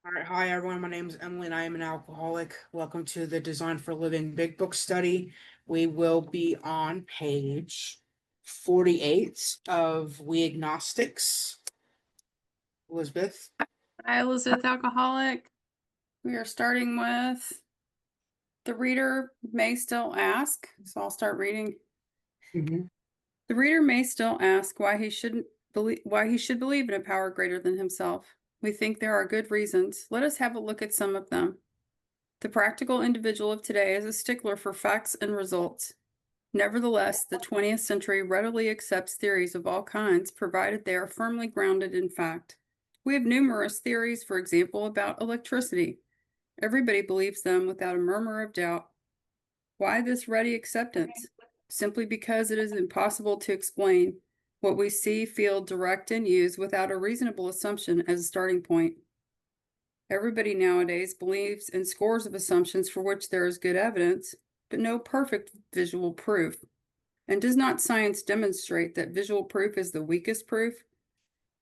All right, hi everyone. My name is Emily and I am an alcoholic. Welcome to the Design for Living Big Book Study. We will be on page 48 of We Agnostics. Elizabeth. Hi, Elizabeth, alcoholic. We are starting with the reader may still ask. So I'll start reading. Mhm. The reader may still ask why he should believe in a power greater than himself. We think there are good reasons. Let us have a look at some of them. The practical individual of today is a stickler for facts and results. Nevertheless, the 20th century readily accepts theories of all kinds, provided they are firmly grounded in fact. We have numerous theories, for example, about electricity. Everybody believes them without a murmur of doubt. Why this ready acceptance? Simply because it is impossible to explain what we see, feel, direct, and use without a reasonable assumption as a starting point. Everybody nowadays believes in scores of assumptions for which there is good evidence, but no perfect visual proof. And does not science demonstrate that visual proof is the weakest proof?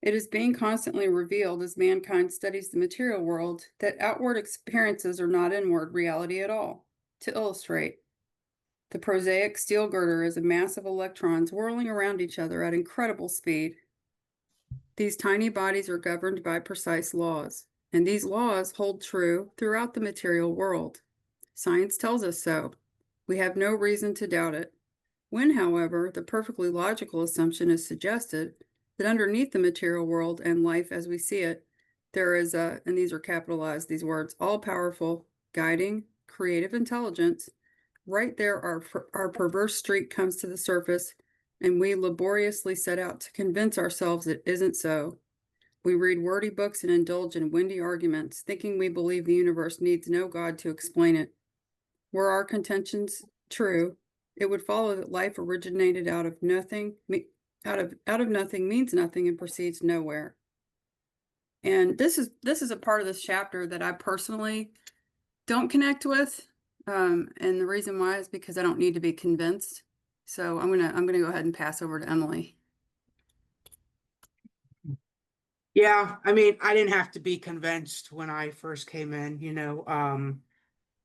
It is being constantly revealed as mankind studies the material world that outward experiences are not inward reality at all. To illustrate, the prosaic steel girder is a mass of electrons whirling around each other at incredible speed. These tiny bodies are governed by precise laws, and these laws hold true throughout the material world. Science tells us so. We have no reason to doubt it. When, however, the perfectly logical assumption is suggested that underneath the material world and life as we see it, there is a, and these are capitalized, these words, all-powerful, guiding, creative intelligence, right there our perverse streak comes to the surface, and we laboriously set out to convince ourselves it isn't so. We read wordy books and indulge in windy arguments, thinking we believe the universe needs no God to explain it. Were our contentions true, it would follow that life originated out of nothing, out of nothing means nothing and proceeds nowhere. And this is a part of this chapter that I personally don't connect with. And the reason why is because I don't need to be convinced. So I'm gonna go ahead and pass over to Emily. Yeah, I mean, I didn't have to be convinced when I first came in,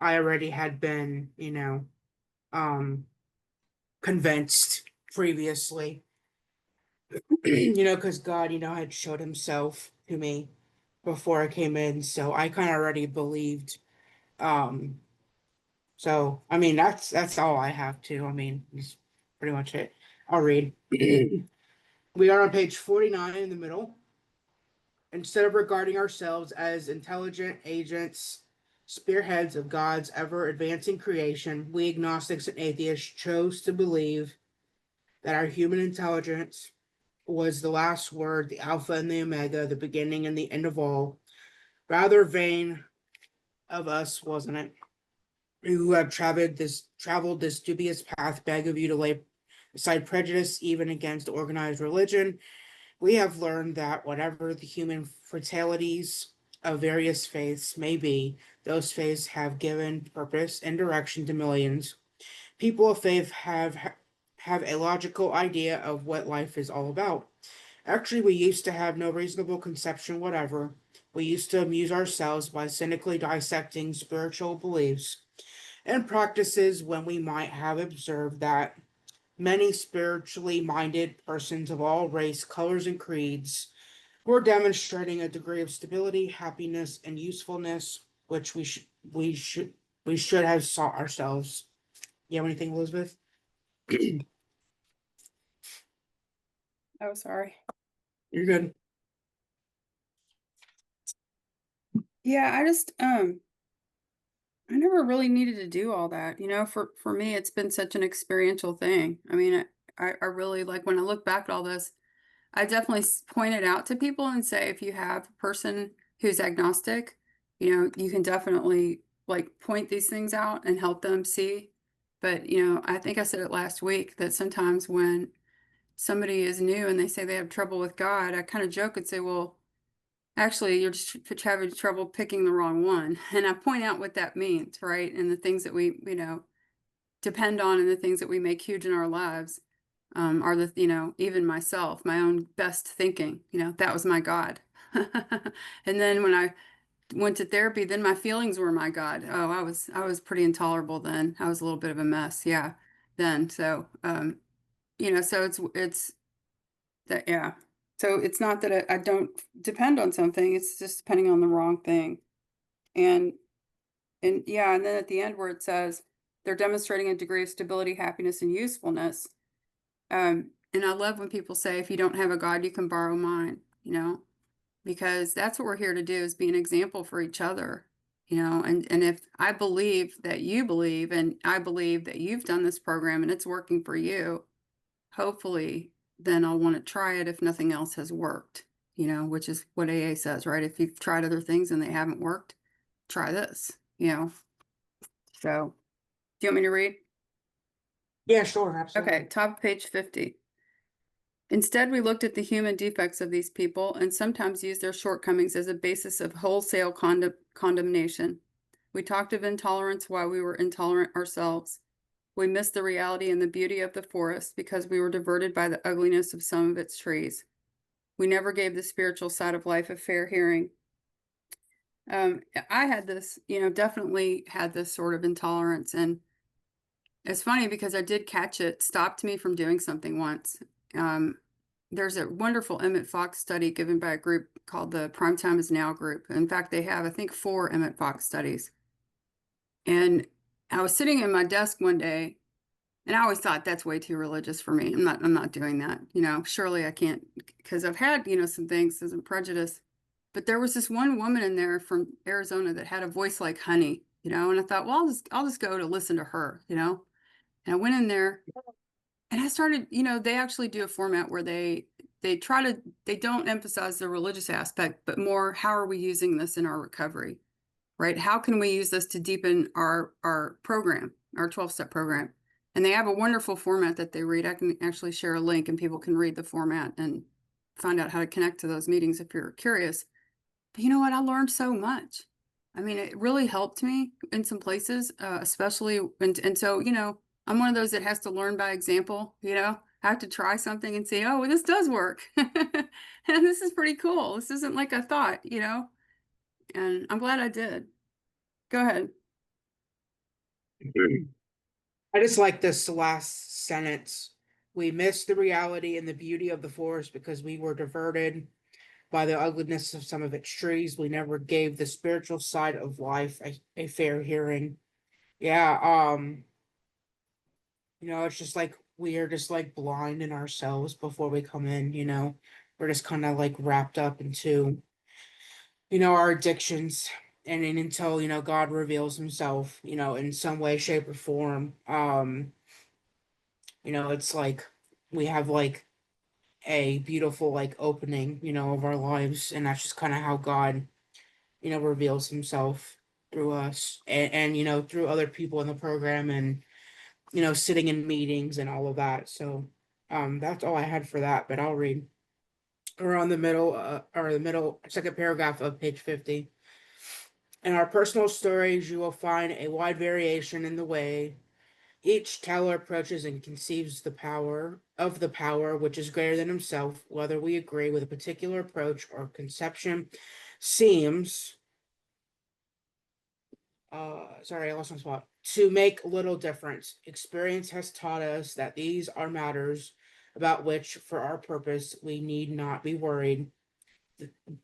I already had been, um, convinced previously, because God, had showed himself to me before I came in, so I kind of already believed. Um, so I mean that's all I have to. I mean, it's pretty much it. I'll read. We are on page 49 in the middle. Instead of regarding ourselves as intelligent agents, spearheads of God's ever advancing creation, we agnostics and atheists chose to believe that our human intelligence was the last word, the Alpha and the Omega, the beginning and the end of all. Rather vain of us, wasn't it? Who have traveled this dubious path, beg of you to lay aside prejudice, even against organized religion. We have learned that whatever the human fatalities of various faiths may be, those faiths have given purpose and direction to millions. People of faith have a logical idea of what life is all about. Actually, we used to have no reasonable conception whatever. We used to amuse ourselves by cynically dissecting spiritual beliefs and practices when we might have observed that many spiritually minded persons of all race, colors, and creeds were demonstrating a degree of stability, happiness, and usefulness which we should have sought ourselves. You have anything, Elizabeth? Oh, sorry. You're good. Yeah, I never really needed to do all that. For me, it's been such an experiential thing. I mean, I really like when I look back at all this, I definitely point it out to people and say, if you have a person who's agnostic, you can definitely like point these things out and help them see. But, I think I said it last week that sometimes when somebody is new and they say they have trouble with God, I kind of joke and say, well, actually, you're just having trouble picking the wrong one. And I point out what that means, right? And the things that we, depend on and the things that we make huge in our lives are even myself, my own best thinking, that was my God. And then when I went to therapy, then my feelings were my God. Oh, I was pretty intolerable then. I was a little bit of a mess, yeah, then. So, so it's that, yeah. So it's not that I don't depend on something, it's just depending on the wrong thing. And yeah, and then at the end where it says they're demonstrating a degree of stability, happiness, and usefulness. And I love when people say, if you don't have a God, you can borrow mine, because that's what we're here to do, is be an example for each other, and if I believe that you believe, and I believe that you've done this program and it's working for you, hopefully then I'll want to try it if nothing else has worked, which is what AA says, right? If you've tried other things and they haven't worked, try this. So, do you want me to read? Yeah, sure, Okay, absolutely. top of page 50. Instead, we looked at the human defects of these people and sometimes used their shortcomings as a basis of wholesale condemnation. We talked of intolerance while we were intolerant ourselves. We missed the reality and the beauty of the forest because we were diverted by the ugliness of some of its trees. We never gave the spiritual side of life a fair hearing. I had this, definitely had this sort of intolerance. And it's funny because I did catch it, stopped me from doing something once. Um, there's a wonderful Emmett Fox study given by a group called the Prime Time is Now group. In fact, they have, I think, 4 Emmett Fox studies. And I was sitting at my desk one day, and I always thought that's way too religious for me. I'm not doing that. Surely I can't, because I've had, some things as a prejudice. But there was this one woman in there from Arizona that had a voice like honey, and I thought, well, I'll just go to listen to her. And I went in there and I started, they actually do a format where they don't emphasize the religious aspect, but more, how are we using this in our recovery, right? How can we use this to deepen our program, our 12-step program? And they have a wonderful format that they read. I can actually share a link and people can read the format and find out how to connect to those meetings if you're curious. But you know what? I learned so much. I mean, it really helped me in some places, especially, and so, I'm one of those that has to learn by example. I have to try something and say, oh, well, this does work. And this is pretty cool. This isn't like I thought. And I'm glad I did. Go ahead. I just like this last sentence. We missed the reality and the beauty of the forest because we were diverted by the ugliness of some of its trees. We never gave the spiritual side of life a fair hearing. Yeah, it's just like we are just like blind in ourselves before we come in. We're just kind of like wrapped up into, our addictions. And then until, God reveals himself, in some way, shape, or form. It's like we have like a beautiful like opening, of our lives, and that's just kind of how God, reveals himself through us and through other people in the program and sitting in meetings and all of that. So that's all I had for that, but I'll read around the middle or the middle second paragraph of page 50. In our personal stories, you will find a wide variation in the way each teller approaches and conceives the power which is greater than himself. Whether we agree with a particular approach or conception seems, sorry, I lost my spot, to make little difference. Experience has taught us that these are matters about which, for our purpose, we need not be worried.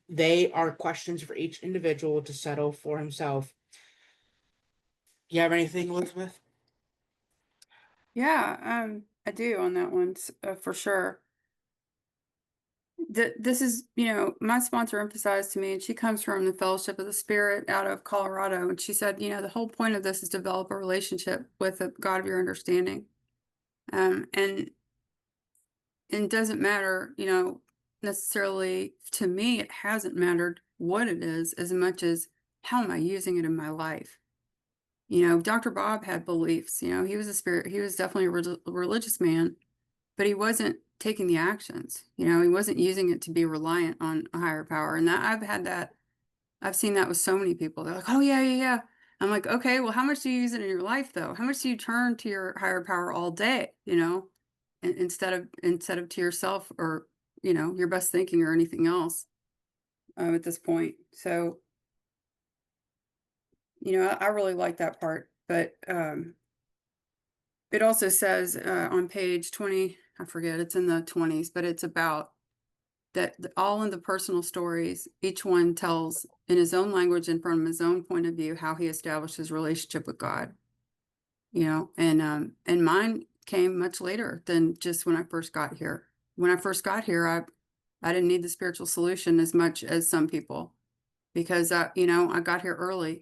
They are questions for each individual to settle for himself. You have anything, Elizabeth? Yeah, I do on that one, for sure. This is, my sponsor emphasized to me, and she comes from the Fellowship of the Spirit out of Colorado. And she said, the whole point of this is to develop a relationship with the God of your understanding. And it doesn't matter, necessarily to me, it hasn't mattered what it is as much as how am I using it in my life? Dr. Bob had beliefs, he was he was definitely a religious man, but he wasn't taking the actions. He wasn't using it to be reliant on a higher power. And I've seen that with so many people. They're like, oh, yeah, yeah, yeah. I'm like, okay, well, how much do you use it in your life, though? How much do you turn to your higher power all day, instead of to yourself or, your best thinking or anything else at this point? So, You know, I really like that part, but it also says on page 20, I forget, it's in the 20s, but it's about that all in the personal stories, each one tells in his own language and from his own point of view how he established his relationship with God. You know, and mine came much later than just when I first got here. When I first got here, I didn't need the spiritual solution as much as some people because you know, I got here early.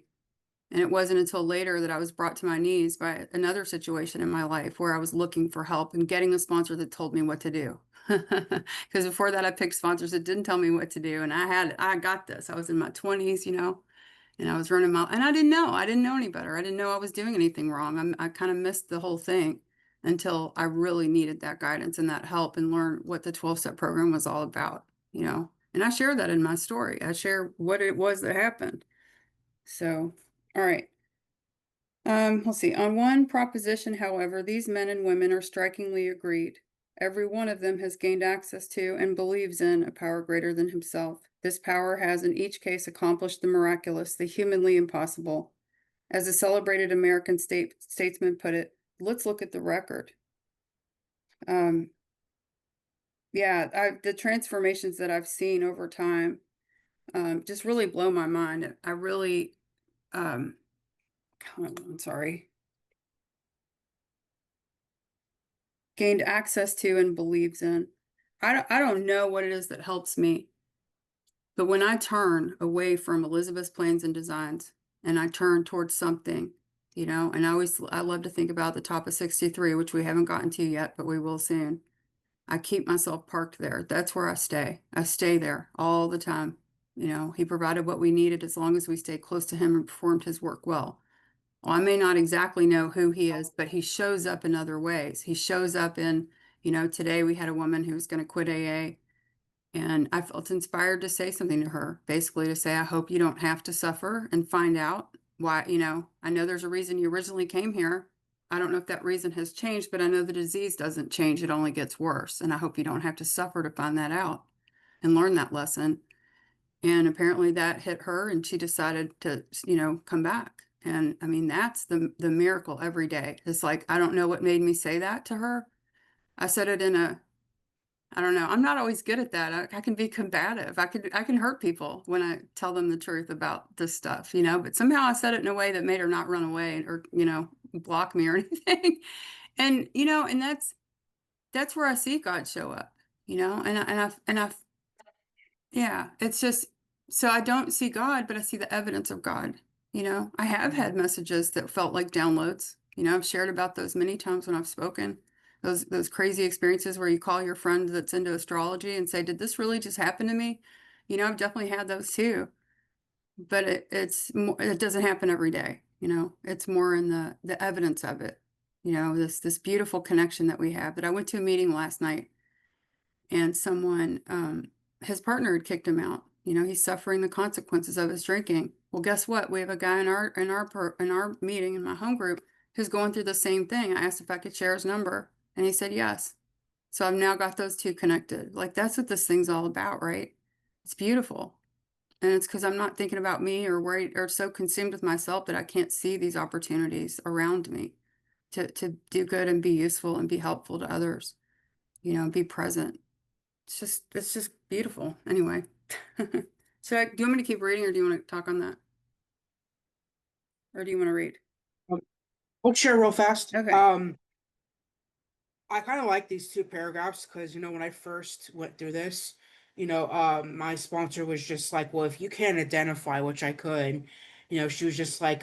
And it wasn't until later that I was brought to my knees by another situation in my life where I was looking for help and getting a sponsor that told me what to do. Because before that, I picked sponsors that didn't tell me what to do. And I got this. I was in my 20s, you know, and I was running my, and I didn't know any better. I didn't know I was doing anything wrong. I kind of missed the whole thing until I really needed that guidance and that help and learn what the 12-step program was all about, you know. And I share that in my story. I share what it was that happened. So, all right. Let's see. On one proposition, however, these men and women are strikingly agreed. Every one of them has gained access to and believes in a power greater than himself. This power has in each case accomplished the miraculous, the humanly impossible. As a celebrated American statesman put it, let's look at the record. Yeah, the transformations that I've seen over time just really blow my mind. I really, um, I'm sorry. Gained access to and believes in. I don't know what it is that helps me, but when I turn away from Elizabeth's plans and designs and I turn towards something, you know, and I love to think about the top of 63, which we haven't gotten to yet, but we will soon. I keep myself parked there. That's where I stay. I stay there all the time. You know, he provided what we needed as long as we stayed close to him and performed his work well. Well, I may not exactly know who he is, but he shows up in other ways. He shows up in, you know, today we had a woman who was going to quit AA, and I felt inspired to say something to her, basically to say, I hope you don't have to suffer and find out why, you know, I know there's a reason you originally came here. I don't know if that reason has changed, but I know the disease doesn't change. It only gets worse. And I hope you don't have to suffer to find that out and learn that lesson. And apparently that hit her and she decided to, you know, come back. And I mean, that's the miracle every day. It's like, I don't know what made me say that to her. I said it in a, I don't know. I'm not always good at that. I can be combative. I can hurt people when I tell them the truth about this stuff, you know, but somehow I said it in a way that made her not run away or, you know, block me or anything. And, you know, and that's where I see God show up, you know, and I yeah, it's just so I don't see God, but I see the evidence of God. You know, I have had messages that felt like downloads. You know, I've shared about those many times when I've spoken. Those crazy experiences where you call your friend that's into astrology and say, "Did this really just happen to me?" You know, I've definitely had those too. But it doesn't happen every day. You know, it's more in the evidence of it. You know, this beautiful connection that we have. That I went to a meeting last night and someone his partner had kicked him out. You know, he's suffering the consequences of his drinking. Well, guess what? We have a guy in our meeting in my home group who's going through the same thing. I asked if I could share his number, and he said yes. So I've now got those two connected. Like that's what this thing's all about, right? It's beautiful. And it's because I'm not thinking about me or worried or so consumed with myself that I can't see these opportunities around me to do good and be useful and be helpful to others, you know, be present. It's just beautiful. Anyway, do you want me to keep reading or do you want to talk on that? Or do you want to read? Um, I'll share real fast. Okay. I kind of like these two paragraphs because, when I first went through this, my sponsor was just like, well, if you can't identify, which I could, she was just like,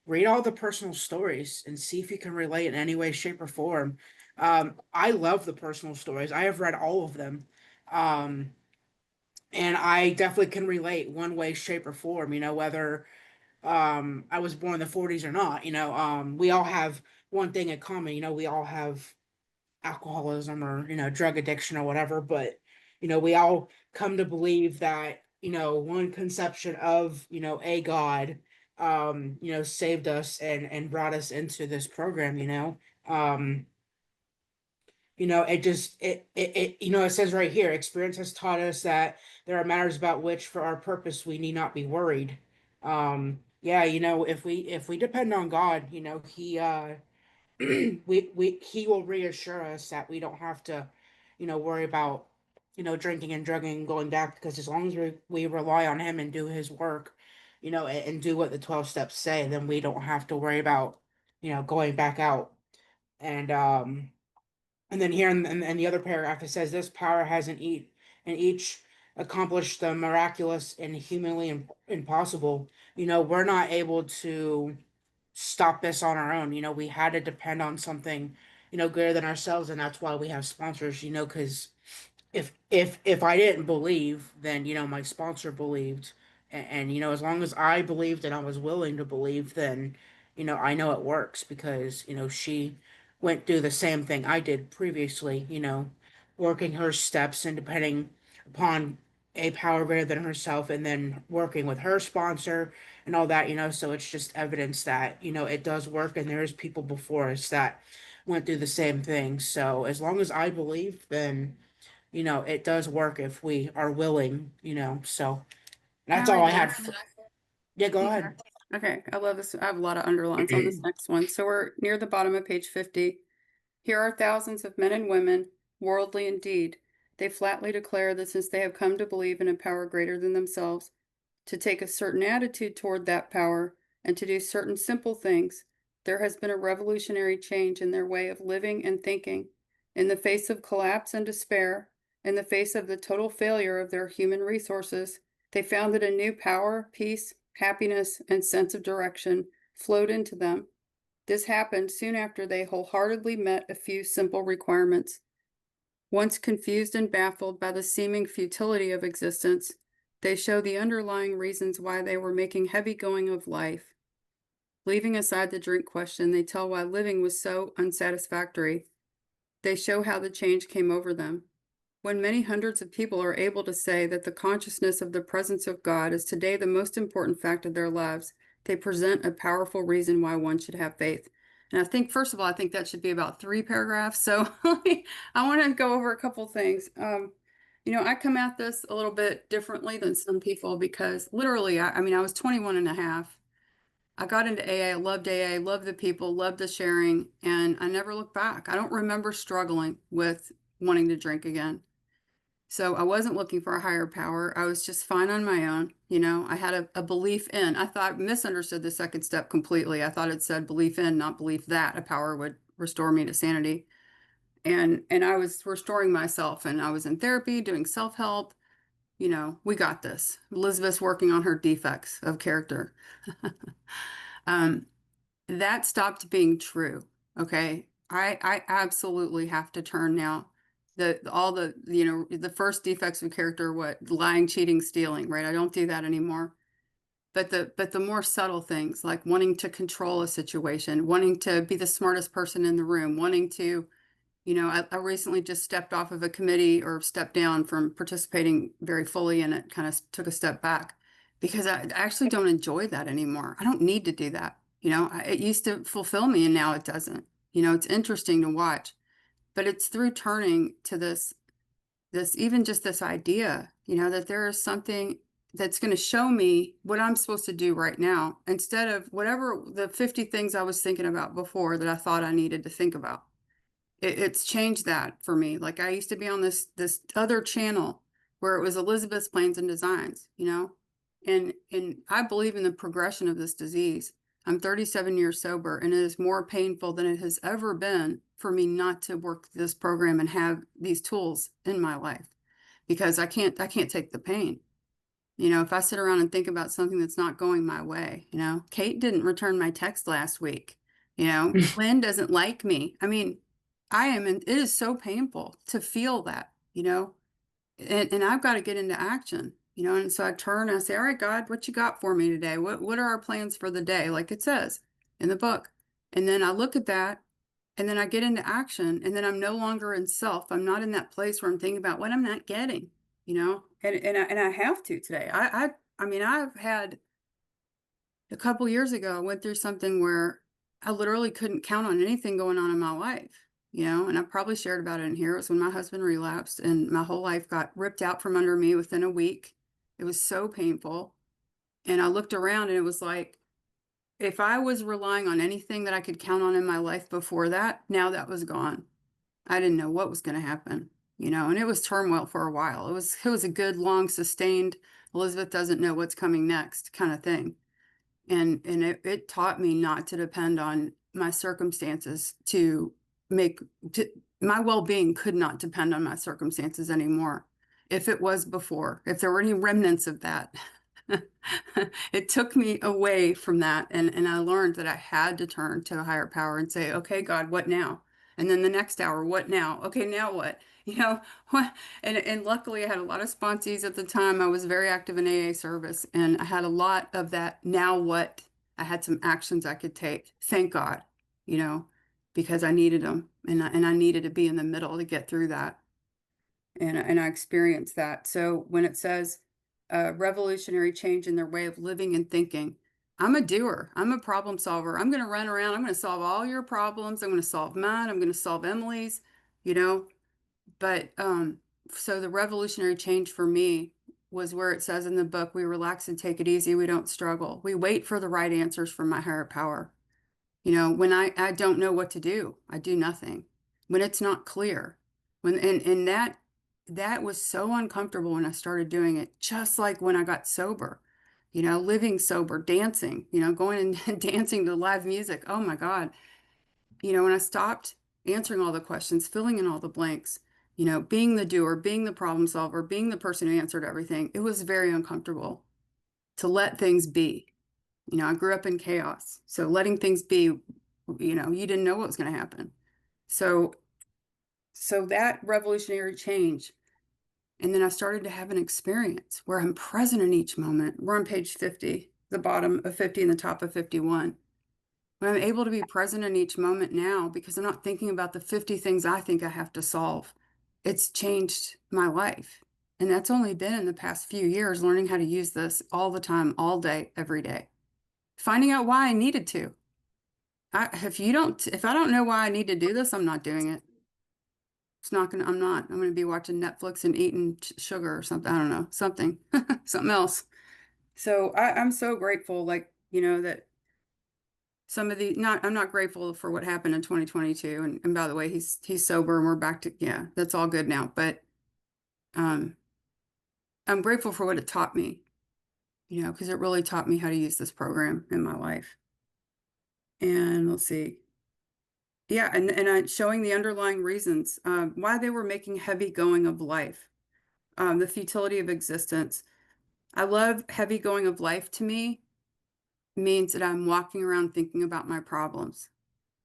read all the personal stories and see if you can relate in any way, shape, or form. I love the personal stories. I have read all of them. Um, and I definitely can relate one way, shape, or form, whether I was born in the 40s or not. We all have one thing in common. We all have alcoholism or drug addiction or whatever, but we all come to believe that one conception of a god saved us and brought us into this program. um it just it says right here, experience has taught us that there are matters about which for our purpose we need not be worried. yeah, if we depend on God, he he will reassure us that we don't have to, worry about, drinking and drugging and going back, because as long as we rely on him and do his work, and do what the 12 steps say, then we don't have to worry about, going back out. And then here in the other paragraph, it says this power has in each accomplished the miraculous and humanly impossible. We're not able to stop this on our own. We had to depend on something, greater than ourselves, and that's why we have sponsors. Because if I didn't believe, then my sponsor believed, and as long as I believed and I was willing to believe, then I know it works, because she went through the same thing I did previously. Working her steps and depending upon a power greater than herself, and then working with her sponsor and all that. So it's just evidence that it does work, and there's people before us that went through the same thing. So as long as I believe, then it does work if we are willing, so I that's all like I had. this. Yeah, go Okay. ahead. Okay, I love this. I have a lot of underlines on this next one. So we're near the bottom of page 50. Here are thousands of men and women, worldly indeed. They flatly declare that since they have come to believe in a power greater than themselves, to take a certain attitude toward that power, and to do certain simple things, there has been a revolutionary change in their way of living and thinking. In the face of collapse and despair, in the face of the total failure of their human resources, they found that a new power, peace, happiness, and sense of direction flowed into them. This happened soon after they wholeheartedly met a few simple requirements. Once confused and baffled by the seeming futility of existence, they show the underlying reasons why they were making heavy going of life. Leaving aside the drink question, they tell why living was so unsatisfactory. They show how the change came over them. When many hundreds of people are able to say that the consciousness of the presence of God is today the most important fact of their lives, they present a powerful reason why one should have faith. And I think, first of all, I think that should be about 3 paragraphs. So I want to go over a couple things. I come at this a little bit differently than some people because literally, I mean, I was 21 and a half. I got into AA, I loved AA, loved the people, loved the sharing, and I never looked back. I don't remember struggling with wanting to drink again. So I wasn't looking for a higher power. I was just fine on my own. I had a belief in. I thought misunderstood the second step completely. I thought it said belief in, not belief that a power would restore me to sanity. And I was restoring myself, and I was in therapy doing self-help. We got this. Elizabeth's working on her defects of character. um, that stopped being true. Okay. I absolutely have to turn now. All the first defects of character, what lying, cheating, stealing, right? I don't do that anymore. But the more subtle things like wanting to control a situation, wanting to be the smartest person in the room, wanting to, I recently just stepped off of a committee or stepped down from participating very fully in it, kind of took a step back because I actually don't enjoy that anymore. I don't need to do that. It used to fulfill me and now it doesn't. It's interesting to watch, but it's through turning to even just this idea, that there is something that's going to show me what I'm supposed to do right now instead of whatever the 50 things I was thinking about before that I thought I needed to think about. It's changed that for me. Like I used to be on this other channel where it was Elizabeth's plans and designs, and I believe in the progression of this disease. I'm 37 years sober, and it is more painful than it has ever been for me not to work this program and have these tools in my life because I can't take the pain. If I sit around and think about something that's not going my way, Kate didn't return my text last week. Lynn doesn't like me. I mean, it is so painful to feel that, and I've got to get into action, and so I turn and I say, all right, God, what you got for me today? What are our plans for the day? Like it says in the book. And then I look at that and then I get into action and then I'm no longer in self. I'm not in that place where I'm thinking about what I'm not getting, and I have to today. I mean, I've had a couple years ago, I went through something where I literally couldn't count on anything going on in my life, and I probably shared about it in here. It was when my husband relapsed and my whole life got ripped out from under me within a week. It was so painful. And I looked around and it was like if I was relying on anything that I could count on in my life before that, now that was gone. I didn't know what was going to happen, and it was turmoil for a while. It was a good, long, sustained, Elizabeth doesn't know what's coming next kind of thing. And it taught me not to depend on my circumstances to make to, my well-being could not depend on my circumstances anymore. If it was before, if there were any remnants of that, it took me away from that. And I learned that I had to turn to a higher power and say, okay, God, what now? And then the next hour, what now? Okay, now what? What? And luckily I had a lot of sponsees at the time. I was very active in AA service and I had a lot of that. Now what? I had some actions I could take. Thank God, you know, because I needed them and I needed to be in the middle to get through that. And I experienced that. So when it says revolutionary change in their way of living and thinking, I'm a doer. I'm a problem solver. I'm going to run around. I'm going to solve all your problems. I'm going to solve mine. I'm going to solve Emily's, you know. But so the revolutionary change for me was where it says in the book, we relax and take it easy. We don't struggle. We wait for the right answers from my higher power. When I don't know what to do, I do nothing. When it's not clear, and that was so uncomfortable when I started doing it, just like when I got sober, living sober, dancing, going and dancing to live music. Oh my God. When I stopped answering all the questions, filling in all the blanks, being the doer, being the problem solver, being the person who answered everything, it was very uncomfortable to let things be. I grew up in chaos. So letting things be, you didn't know what was going to happen. So that revolutionary change. And then I started to have an experience where I'm present in each moment. We're on page 50, the bottom of 50 and the top of 51. When I'm able to be present in each moment now because I'm not thinking about the 50 things I think I have to solve. It's changed my life. And that's only been in the past few years, learning how to use this all the time, all day, every day. Finding out why I needed to. If I don't know why I need to do this, I'm not doing it. It's not gonna, I'm not. I'm gonna be watching Netflix and eating sugar or something. I don't know, something, something else. So I'm so grateful, like, that some of the, not, I'm not grateful for what happened in 2022. And by the way, he's sober and we're back to, yeah, that's all good now. But um, I'm grateful for what it taught me, because it really taught me how to use this program in my life. And let's see. Yeah, and showing the underlying reasons why they were making heavy going of life, the futility of existence. I love heavy going of life to me means that I'm walking around thinking about my problems,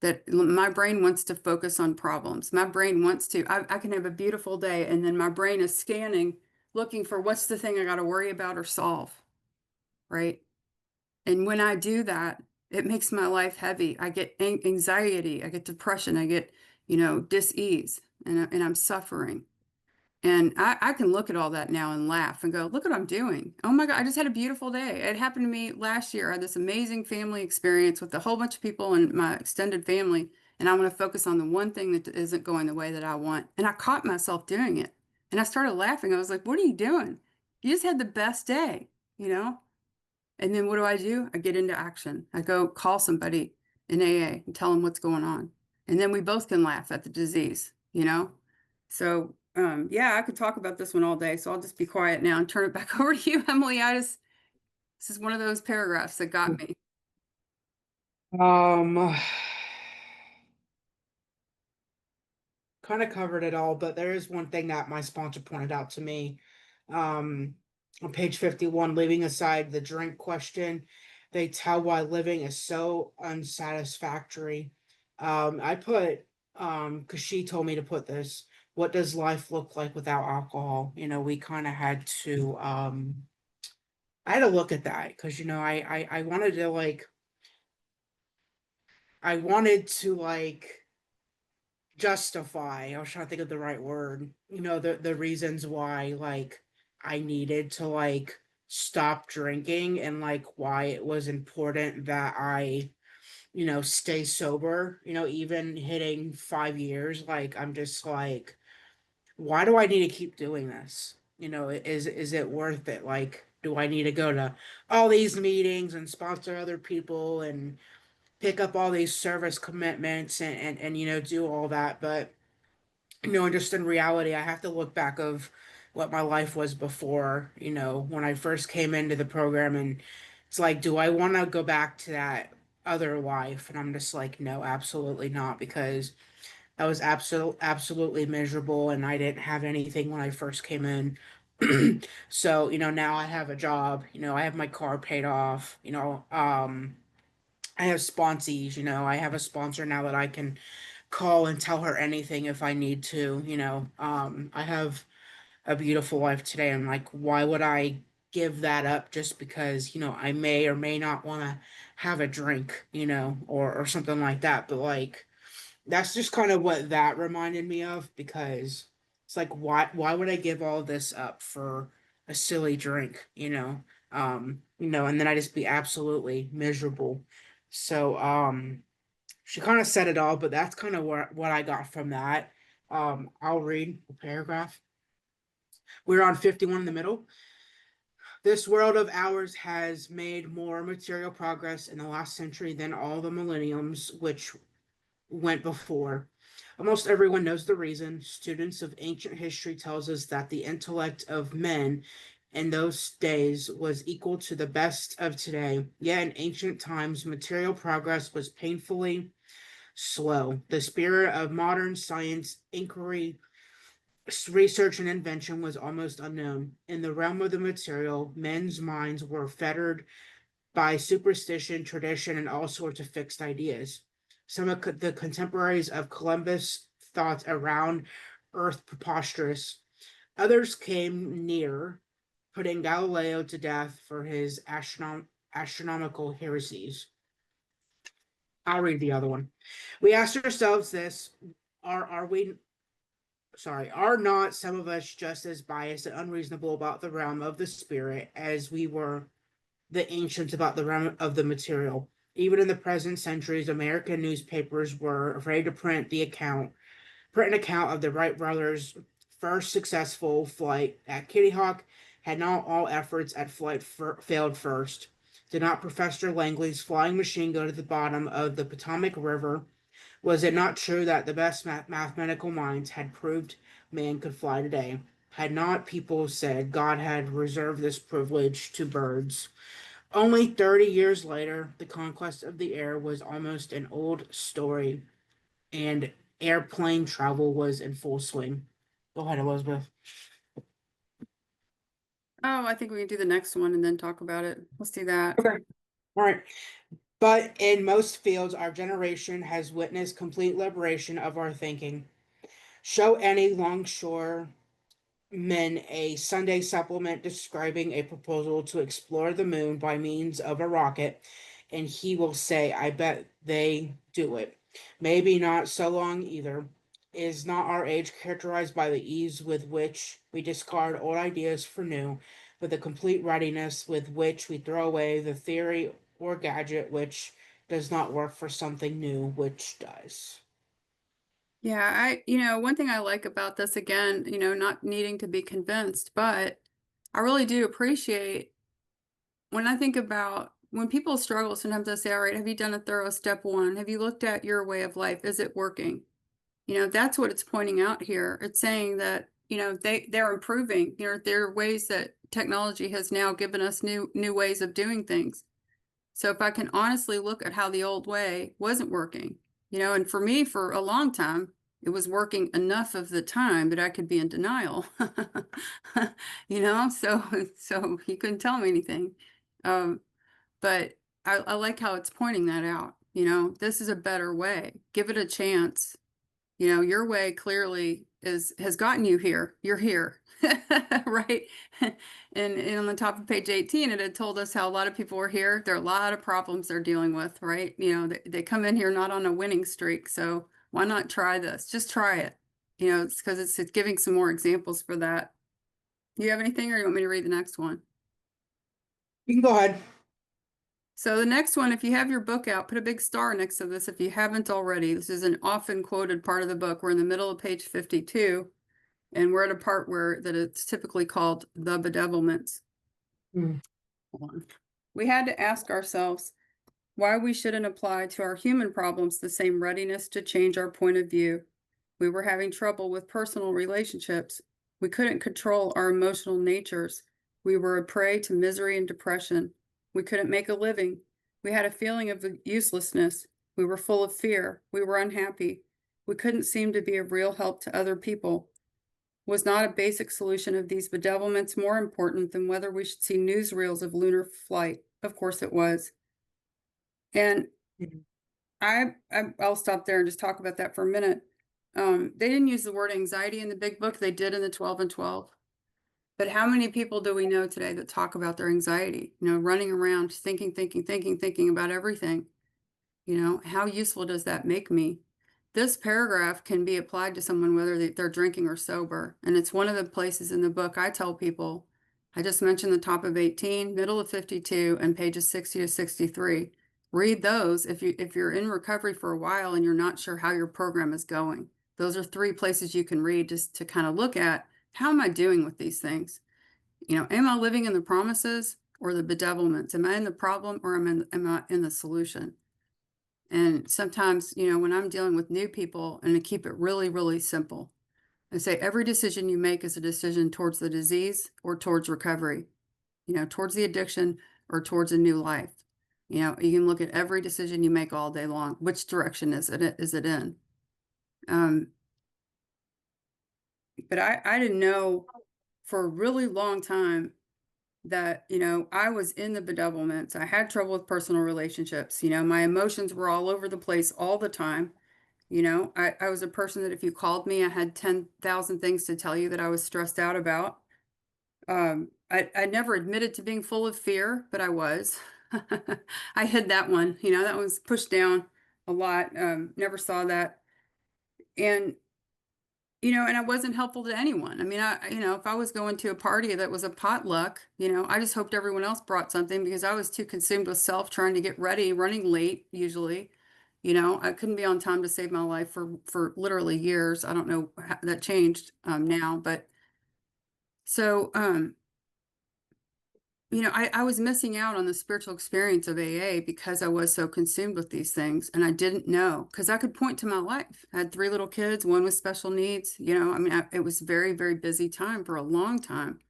that my brain wants to focus on problems. My brain wants to, I can have a beautiful day and then my brain is scanning, looking for what's the thing I got to worry about or solve, right? And when I do that, it makes my life heavy. I get anxiety, I get depression, I get, dis-ease, and I'm suffering. And I can look at all that now and laugh and go, look what I'm doing. Oh my God, I just had a beautiful day. It happened to me last year. I had this amazing family experience with a whole bunch of people in my extended family. And I want to focus on the one thing that isn't going the way that I want. And I caught myself doing it. And I started laughing. I was like, what are you doing? You just had the best day, you know? And then what do? I get into action. I go call somebody in AA and tell them what's going on. And then we both can laugh at the disease. So, yeah, I could talk about this one all day. So I'll just be quiet now and turn it back over to you, Emily. This is one of those paragraphs that got me. Um, kind of covered it all, but there is one thing that my sponsor pointed out to me. Um, on page 51, leaving aside the drink question, they tell why living is so unsatisfactory. I put, because she told me to put this, what does life look like without alcohol? We kind of had to, I had to look at that because, I wanted to like justify. I was trying to think of the right word. The reasons why I needed to stop drinking and why it was important that I stay sober, even hitting 5 years. I'm just why do I need to keep doing this? Is it worth it? do I need to go to all these meetings and sponsor other people and pick up all these service commitments and do all that? But just in reality, I have to look back of what my life was before, when I first came into the program, and it's like, do I want to go back to that other life? And I'm just like, no, absolutely not, because I was absolutely miserable and I didn't have anything when I first came in. So, now I have a job, I have my car paid off, I have sponsees, I have a sponsor now that I can call and tell her anything if I need to, I have a beautiful life today. And like, why would I give that up just because, I may or may not want to have a drink, or something like that. But like, that's just kind of what that reminded me of, because it's like, why would I give all this up for a silly drink, and then I just be absolutely miserable. So she kind of said it all, but that's kind of what I got from that. I'll read the paragraph. We're on 51 in the middle. This world of ours has made more material progress in the last century than all the millenniums which went before. Almost everyone knows the reason. Students of ancient history tells us that the intellect of men in those days was equal to the best of today. Yet in ancient times, material progress was painfully slow. The spirit of modern science, inquiry, research, and invention was almost unknown. In the realm of the material, men's minds were fettered by superstition, tradition, and all sorts of fixed ideas. Some of the contemporaries of Columbus thought around Earth preposterous. Others came near, putting Galileo to death for his astronomical heresies. I'll read the other one. We asked ourselves this: Are we? Sorry, are not some of us just as biased and unreasonable about the realm of the spirit as we were the ancients about the realm of the material? Even in the present centuries, American newspapers were afraid to print an account of the Wright brothers' first successful flight at Kitty Hawk. Had not all efforts at flight failed first? Did not Professor Langley's flying machine go to the bottom of the Potomac River? Was it not true that the best mathematical minds had proved man could fly today? Had not people said God had reserved this privilege to birds? Only 30 years later, the conquest of the air was almost an old story, and airplane travel was in full swing. Go ahead, Elizabeth. Oh, I think we can do the next one and then talk about it. Let's do that. Okay. All right. But in most fields, our generation has witnessed complete liberation of our thinking. Show any longshore men a Sunday supplement describing a proposal to explore the moon by means of a rocket, and he will say, I bet they do it. Maybe not so long either. Is not our age characterized by the ease with which we discard old ideas for new, but the complete readiness with which we throw away the theory or gadget which does not work for something new which does? Yeah, one thing I like about this, again, not needing to be convinced, but I really do appreciate when I think about when people struggle, sometimes I say, all right, have you done a thorough step one? Have you looked at your way of life? Is it working? That's what it's pointing out here. It's saying that, they're improving. There are ways that technology has now given us new ways of doing things. So if I can honestly look at how the old way wasn't working, and for me, for a long time, it was working enough of the time that I could be in denial. So you couldn't tell me anything. Um, but I like how it's pointing that out. This is a better way. Give it a chance. Your way clearly has gotten you here. You're here, right? And on the top of page 18, it had told us how a lot of people were here. There are a lot of problems they're dealing with, right? They come in here not on a winning streak. So why not try this? Just try it. It's because it's giving some more examples for that. Do you have anything, or you want me to read the next one? You can go ahead. So the next one, if you have your book out, put a big star next to this if you haven't already. This is an often quoted part of the book. We're in the middle of page 52, and we're at a part where that it's typically called the bedevilments. Mm. Hold on. We had to ask ourselves why we shouldn't apply to our human problems the same readiness to change our point of view. We were having trouble with personal relationships. We couldn't control our emotional natures. We were a prey to misery and depression. We couldn't make a living. We had a feeling of uselessness. We were full of fear. We were unhappy. We couldn't seem to be of real help to other people. Was not a basic solution of these bedevilments more important than whether we should see newsreels of lunar flight? Of course it was. And Mhm. I'll stop there and just talk about that for a minute. They didn't use the word anxiety in the big book. They did in the 12 and 12. But how many people do we know today that talk about their anxiety? Running around thinking about everything. How useful does that make me? This paragraph can be applied to someone whether they're drinking or sober. And it's one of the places in the book I tell people, I just mentioned the top of 18, middle of 52, and pages 60 to 63. Read those if you're in recovery for a while and you're not sure how your program is going. Those are 3 places you can read just to kind of look at how am I doing with these things? Am I living in the promises or the bedevilments? Am I in the problem or am I in the solution? And sometimes, when I'm dealing with new people and to keep it really, really simple, I say every decision you make is a decision towards the disease or towards recovery, towards the addiction or towards a new life. You can look at every decision you make all day long. Which direction is it in? Um, but I didn't know for a really long time that, I was in the bedevilments. I had trouble with personal relationships. My emotions were all over the place all the time. I was a person that if you called me, I had 10,000 things to tell you that I was stressed out about. I never admitted to being full of fear, but I was. I hid that one, that was pushed down a lot. Never saw that. And and I wasn't helpful to anyone. I mean, if I was going to a party that was a potluck, I just hoped everyone else brought something because I was too consumed with self trying to get ready, running late usually. I couldn't be on time to save my life for literally years. I don't know how that changed now, but so I was missing out on the spiritual experience of AA because I was so consumed with these things and I didn't know because I could point to my life. I had 3 little kids, one with special needs. I mean, it was very, very busy time for a long time.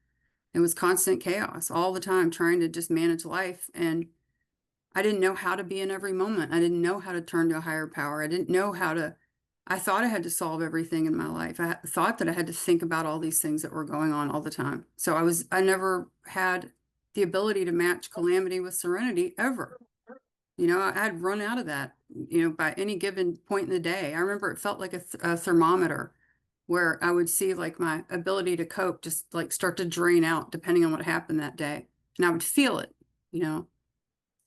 It was constant chaos all the time trying to just manage life. And I didn't know how to be in every moment. I didn't know how to turn to a higher power. I didn't know how to, I thought I had to solve everything in my life. I thought that I had to think about all these things that were going on all the time. So I never had the ability to match calamity with serenity ever. I had run out of that, by any given point in the day. I remember it felt like a thermometer where I would see like my ability to cope just like start to drain out depending on what happened that day. And I would feel it, you know.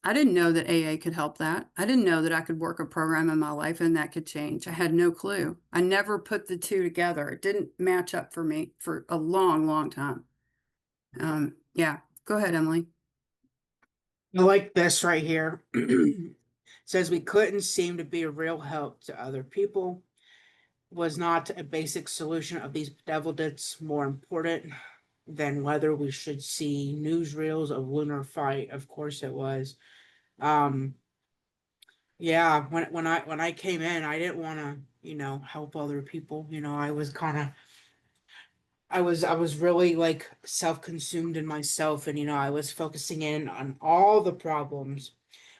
I didn't know that AA could help that. I didn't know that I could work a program in my life and that could change. I had no clue. I never put the 2 together. It didn't match up for me for a long, long time. Yeah, go ahead, Emily. I like this right here. It says we couldn't seem to be a real help to other people. Was not a basic solution of these bedevilments more important than whether we should see newsreels of lunar fight? Of course it was. Um, yeah, when I came in, I didn't want to, help other people. I was kind of I was really like self-consumed in myself, and I was focusing in on all the problems,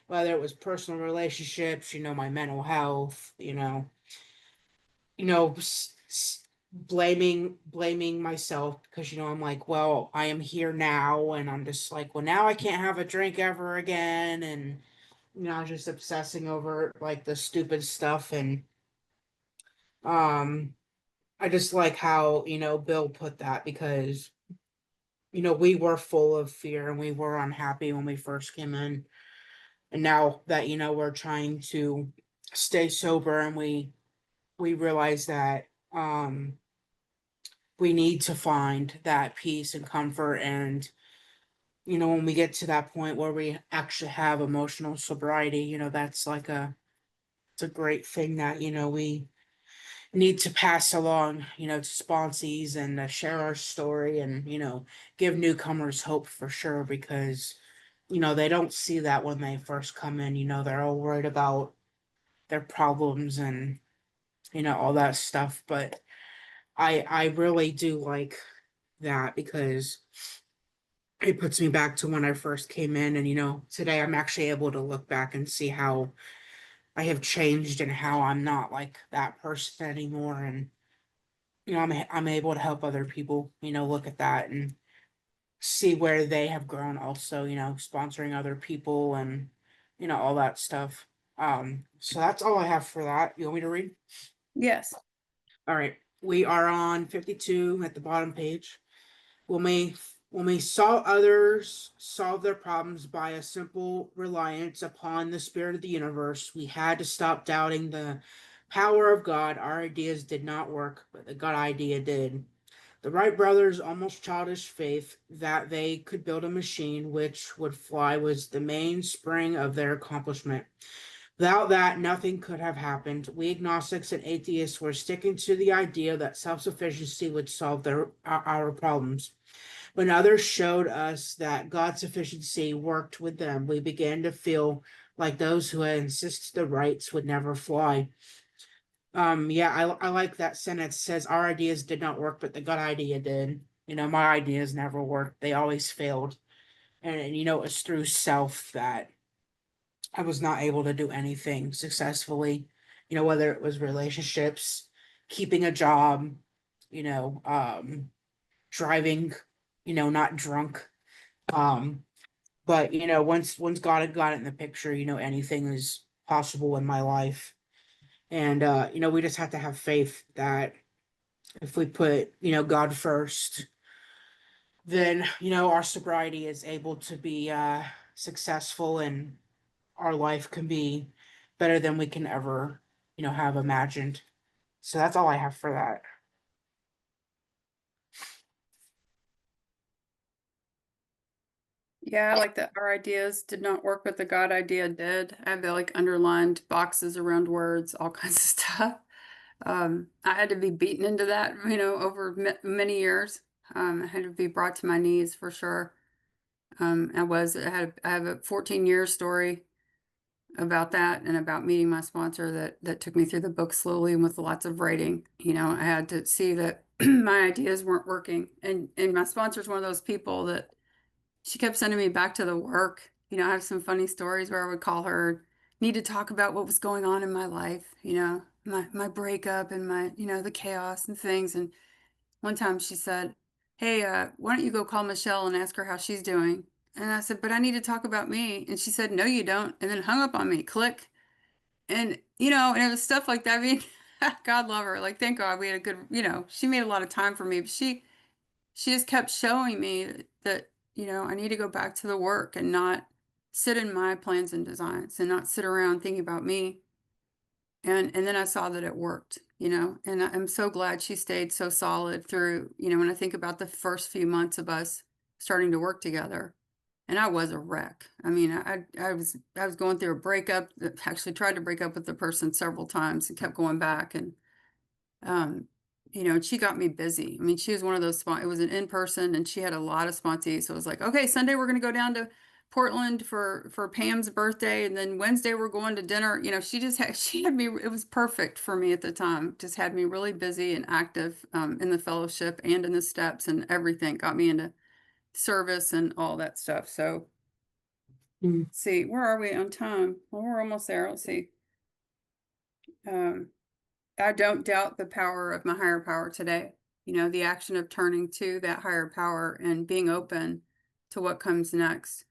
whether it was personal relationships, my mental health, blaming myself because I'm like, well, I am here now, and I'm just like, well, now I can't have a drink ever again, and just obsessing over like the stupid stuff. And um I just like how Bill put that, because we were full of fear and we were unhappy when we first came in, and now that we're trying to stay sober, and we realize that we need to find that peace and comfort. And when we get to that point where we actually have emotional sobriety, that's like it's a great thing that we need to pass along, to sponsees and share our story and, give newcomers hope for sure because, they don't see that when they first come in. They're all worried about their problems and, all that stuff. But I really do like that because it puts me back to when I first came in. And, today I'm actually able to look back and see how I have changed and how I'm not like that person anymore. And, I'm able to help other people, look at that and see where they have grown also, sponsoring other people and, all that stuff. So that's all I have for that. You want me to read? Yes. All right. We are on 52 at the bottom page. When we saw others solve their problems by a simple reliance upon the spirit of the universe, we had to stop doubting the power of God. Our ideas did not work, but the God idea did. The Wright brothers' almost childish faith that they could build a machine which would fly was the mainspring of their accomplishment. Without that, nothing could have happened. We agnostics and atheists were sticking to the idea that self-sufficiency would solve our problems. When others showed us that God's sufficiency worked with them, we began to feel like those who had insisted the rights would never fly. Yeah, I like that sentence. It says our ideas did not work, but the God idea did. My ideas never worked. They always failed. And it's through self that I was not able to do anything successfully. Whether it was relationships, keeping a job, you know, um, driving, not drunk. Um, but once God had got it in the picture, anything is possible in my life. And we just have to have faith that if we put, God first, then, our sobriety is able to be successful and our life can be better than we can ever, have imagined. So that's all I have for that. Yeah, I like that our ideas did not work, but the God idea did. I have the like underlined boxes around words, all kinds of stuff. I had to be beaten into that, over many years. I had to be brought to my knees for sure. I have a 14-year story about that and about meeting my sponsor that took me through the book slowly and with lots of writing. I had to see that my ideas weren't working. And my sponsor is one of those people that she kept sending me back to the work. I have some funny stories where I would call her, need to talk about what was going on in my life, my breakup and my, the chaos and things. And one time she said, "Hey, why don't you go call Michelle and ask her how she's doing?" And I said, "But I need to talk about me." And she said, "No, you don't." And then hung up on me, click. And, and it was stuff like that. I mean, God love her. Like, thank God we had a good, she made a lot of time for me, but she just kept showing me that, I need to go back to the work and not sit in my plans and designs and not sit around thinking about me. And then I saw that it worked, and I'm so glad she stayed so solid through, when I think about the first few months of us starting to work together. And I was a wreck. I mean, I was going through a breakup, actually tried to break up with the person several times and kept going back. And um, and she got me busy. I mean, she was one of those it was an in-person and she had a lot of sponsees. So it was like, okay, Sunday we're gonna go down to Portland for Pam's birthday, and then Wednesday we're going to dinner. She just had she had me, it was perfect for me at the time. Just had me really busy and active in the fellowship and in the steps and everything. Got me into service and all that stuff. So Mm. let's see, where are we on time? Well, we're almost there. Let's see. Um, I don't doubt the power of my higher power today. The action of turning to that higher power and being open to what comes next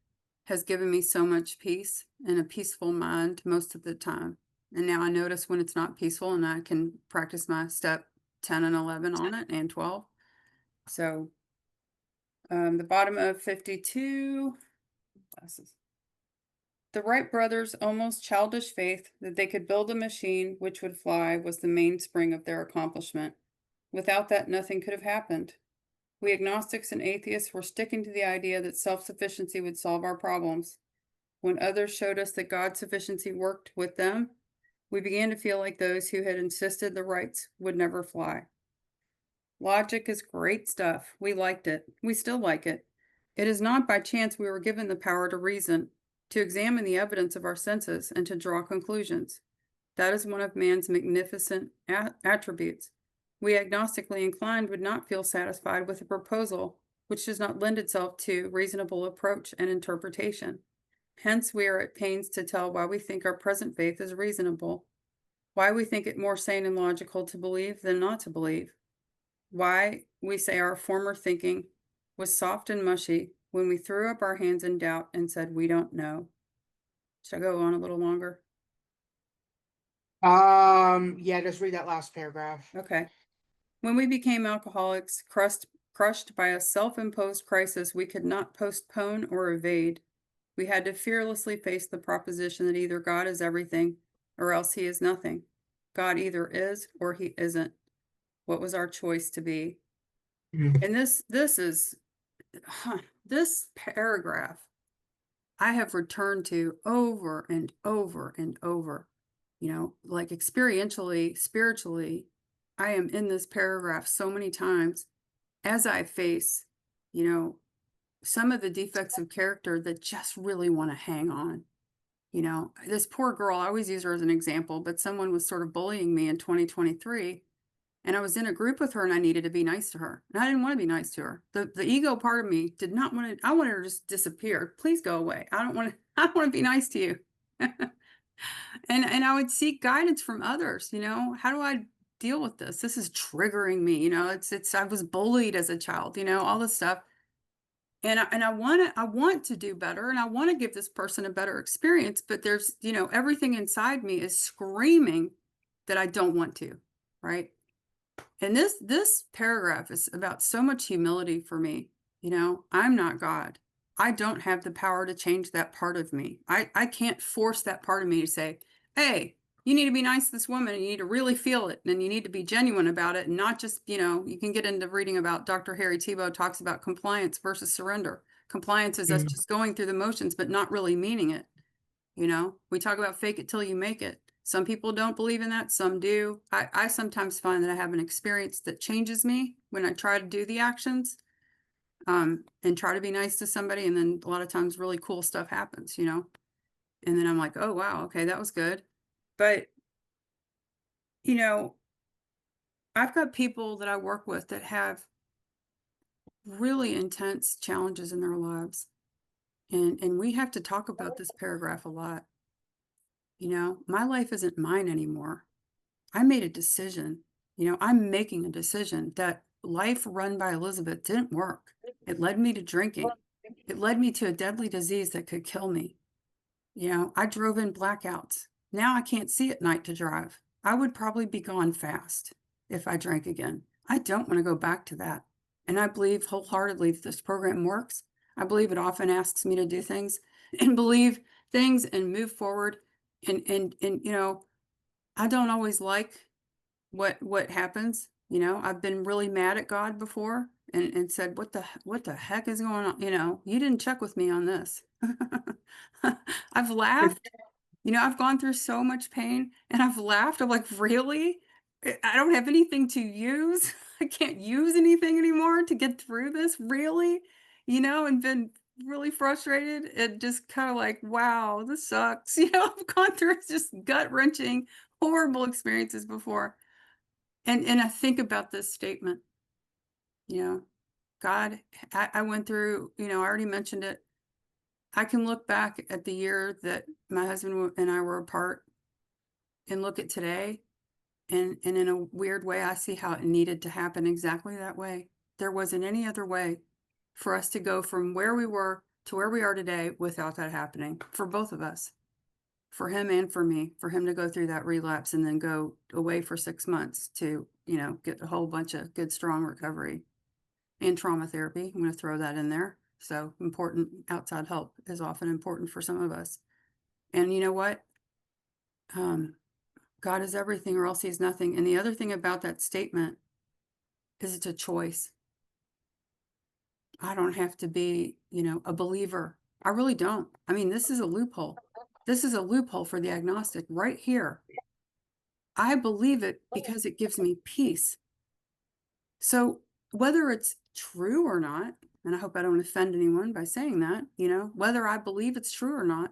has given me so much peace and a peaceful mind most of the time. And now I notice when it's not peaceful and I can practice my step 10 and 11 on it and 12. So the bottom of 52, glasses. The Wright brothers' almost childish faith that they could build a machine which would fly was the mainspring of their accomplishment. Without that, nothing could have happened. We agnostics and atheists were sticking to the idea that self-sufficiency would solve our problems. When others showed us that God's sufficiency worked with them, We began to feel like those who had insisted the rights would never fly. Logic is great stuff. We liked it. We still like it. It is not by chance we were given the power to reason, to examine the evidence of our senses, and to draw conclusions. That is one of man's magnificent attributes. We agnostically inclined would not feel satisfied with a proposal which does not lend itself to reasonable approach and interpretation. Hence, we are at pains to tell why we think our present faith is reasonable, why we think it more sane and logical to believe than not to believe, why we say our former thinking was soft and mushy when we threw up our hands in doubt and said, we don't know. Should I go on a little longer? Yeah, just read that last paragraph. Okay. When we became alcoholics, crushed by a self-imposed crisis we could not postpone or evade, we had to fearlessly face the proposition that either God is everything or else he is nothing. God either is or he isn't. What was our choice to be? Mhm. And this is this paragraph I have returned to over and over and over. You know, like experientially, spiritually, I am in this paragraph so many times as I face, you know, some of the defects of character that just really want to hang on. You know, this poor girl, I always use her as an example, but someone was sort of bullying me in 2023. And I was in a group with her and I needed to be nice to her. And I didn't want to be nice to her. The ego part of me did not want to, I wanted her to just disappear. Please go away. I don't want to, I don't want to be nice to you. And I would seek guidance from others, you know, how do I deal with this? This is triggering me, you know, it's I was bullied as a child, you know, all this stuff. And I want to do better and I want to give this person a better experience, but there's, you know, everything inside me is screaming that I don't want to, right? And this paragraph is about so much humility for me. You know, I'm not God. I don't have the power to change that part of me. I can't force that part of me to say, hey, you need to be nice to this woman and you need to really feel it and you need to be genuine about it and not just, you know, you can get into reading about Dr. Harry Tiebout talks about compliance versus surrender. Compliance is us Mhm. just going through the motions, but not really meaning it. You know, we talk about fake it till you make it. Some people don't believe in that, some do. I sometimes find that I have an experience that changes me when I try to do the actions and try to be nice to somebody. And then a lot of times really cool stuff happens, you know, and then I'm like, oh, wow, okay, that was good. But, you know, I've got people that I work with that have really intense challenges in their lives. And we have to talk about this paragraph a lot. You know, my life isn't mine anymore. I made a decision. You know, I'm making a decision that life run by Elizabeth didn't work. It led me to drinking. It led me to a deadly disease that could kill me. You know, I drove in blackouts. Now I can't see at night to drive. I would probably be gone fast if I drank again. I don't want to go back to that. And I believe wholeheartedly that this program works. I believe it often asks me to do things and believe things and move forward. And you know, I don't always like what happens. You know, I've been really mad at God before and said, what the heck is going on? You know, you didn't check with me on this. I've laughed. You know, I've gone through so much pain and I've laughed. I'm like, really? I don't have anything to use. I can't use anything anymore to get through this, really? You know, and been really frustrated and just kind of like, wow, this sucks. You know, I've gone through just gut-wrenching, horrible experiences before. And I think about this statement, you know, God, I went through, you know, I already mentioned it. I can look back at the year that my husband and I were apart and look at today. And in a weird way, I see how it needed to happen exactly that way. There wasn't any other way for us to go from where we were to where we are today without that happening for both of us, for him and for me, for him to go through that relapse and then go away for 6 months to, you know, get a whole bunch of good, strong recovery and trauma therapy. I'm going to throw that in there. So important outside help is often important for some of us. And you know what? Um, God is everything or else he's nothing. And the other thing about that statement is it's a choice. I don't have to be, you know, a believer. I really don't. I mean, this is a loophole. This is a loophole for the agnostic right here. I believe it because it gives me peace. So whether it's true or not, and I hope I don't offend anyone by saying that, whether I believe it's true or not,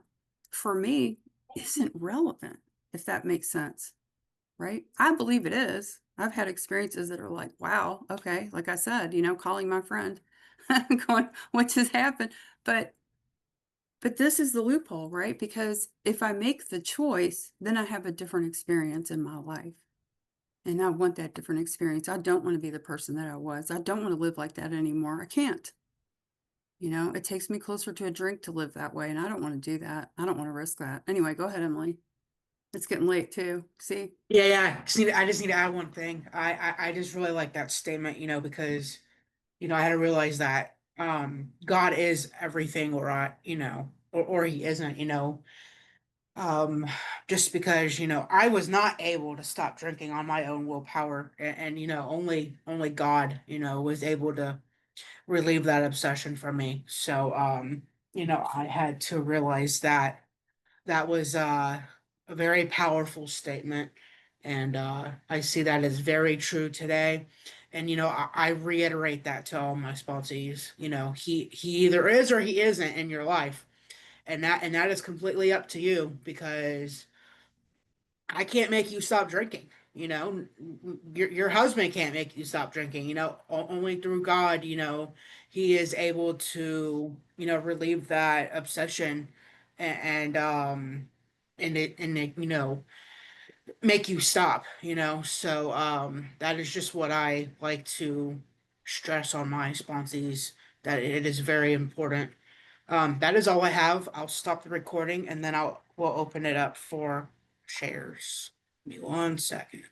for me, isn't relevant, if that makes sense, right? I believe it is. I've had experiences that are like, wow, okay, like I said, calling my friend, going, what just happened? But this is the loophole, right? Because if I make the choice, then I have a different experience in my life. And I want that different experience. I don't want to be the person that I was. I don't want to live like that anymore. I can't. It takes me closer to a drink to live that way, and I don't want to do that. I don't want to risk that. Anyway, go ahead, Emily. It's getting late too. See? Yeah, yeah. I just need to add one thing. I just really like that statement, because I had to realize that God is everything or or he isn't, um just because, I was not able to stop drinking on my own willpower and only God, was able to relieve that obsession from me. So I had to realize that that was a very powerful statement. And I see that as very true today. And I reiterate that to all my sponsees. He either is or he isn't in your life. And that is completely up to you because I can't make you stop drinking. Your husband can't make you stop drinking. Only through God. He is able to relieve that obsession and make you stop. So that is just what I like to stress on my sponsees that it is very important. That is all I have. I'll stop the recording and then we'll open it up for shares. Give me 1 second.